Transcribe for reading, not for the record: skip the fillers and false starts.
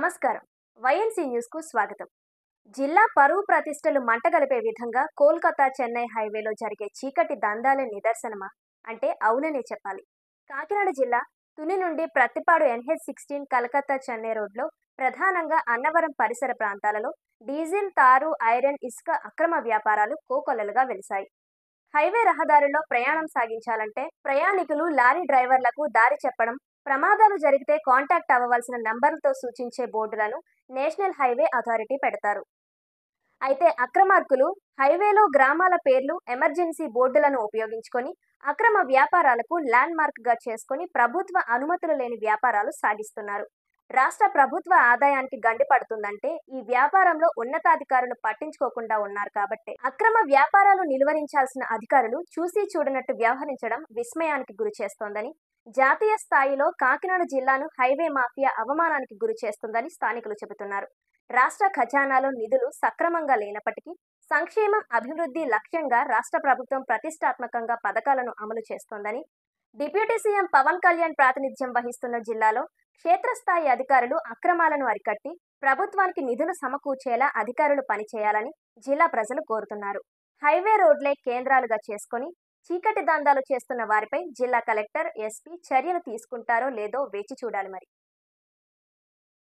నమస్కారం. వైఎన్సీ న్యూస్‌కు స్వాగతం. జిల్లా పరువు ప్రతిష్టలు మంటగలిపే విధంగా కోల్కతా చెన్నై హైవేలో జరిగే చీకటి దందాలే నిదర్శనమా అంటే అవుననే చెప్పాలి. కాకినాడ జిల్లా తుని నుండి ప్రత్తిపాడు NH-16 కలకత్తా చెన్నై రోడ్లో ప్రధానంగా అన్నవరం పరిసర ప్రాంతాలలో డీజిల్, తారు, ఐరన్, ఇసుక అక్రమ వ్యాపారాలు కోకొల్లలుగా వెలిశాయి. హైవే రహదారిలో ప్రయాణం సాగించాలంటే ప్రయాణికులు, లారీ డ్రైవర్లకు దారి చెప్పడం, ప్రమాదాలు జరిగితే కాంటాక్ట్ అవ్వవలసిన నంబర్లతో సూచించే బోర్డులను నేషనల్ హైవే అథారిటీ పెడతారు. అయితే అక్రమార్కులు హైవేలో గ్రామాల పేర్లు, ఎమర్జెన్సీ బోర్డులను ఉపయోగించుకొని అక్రమ వ్యాపారాలకు ల్యాండ్ మార్క్ గా చేసుకొని ప్రభుత్వ అనుమతులు లేని వ్యాపారాలు సాగిస్తున్నారు. రాష్ట్ర ప్రభుత్వ ఆదాయానికి గండి పడుతుందంటే ఈ వ్యాపారంలో ఉన్నతాధికారులు పట్టించుకోకుండా ఉన్నారు కాబట్టి అక్రమ వ్యాపారాలు నిలువరించాల్సిన అధికారులు చూసి చూడనట్టు వ్యవహరించడం విస్మయానికి గురి చేస్తోందని, జాతీయ స్థాయిలో కాకినాడ జిల్లాను హైవే మాఫియా అవమానానికి గురి చేస్తుందని స్థానికులు చెబుతున్నారు. రాష్ట్ర ఖజానాలో నిధులు సక్రమంగా లేనప్పటికీ సంక్షేమం, అభివృద్ధి లక్ష్యంగా రాష్ట్ర ప్రభుత్వం ప్రతిష్టాత్మకంగా పథకాలను అమలు చేస్తోందని, డిప్యూటీ సీఎం పవన్ కళ్యాణ్ ప్రాతినిధ్యం వహిస్తున్న జిల్లాలో క్షేత్రస్థాయి అధికారులు అక్రమాలను అరికట్టి ప్రభుత్వానికి నిధులు సమకూర్చేలా అధికారులు పనిచేయాలని జిల్లా ప్రజలు కోరుతున్నారు. హైవే రోడ్లే కేంద్రాలుగా చేసుకొని చీకటి దందాలు చేస్తున్న వారిపై జిల్లా కలెక్టర్, ఎస్పీ చర్యలు తీసుకుంటారో లేదో వేచి చూడాలి మరి.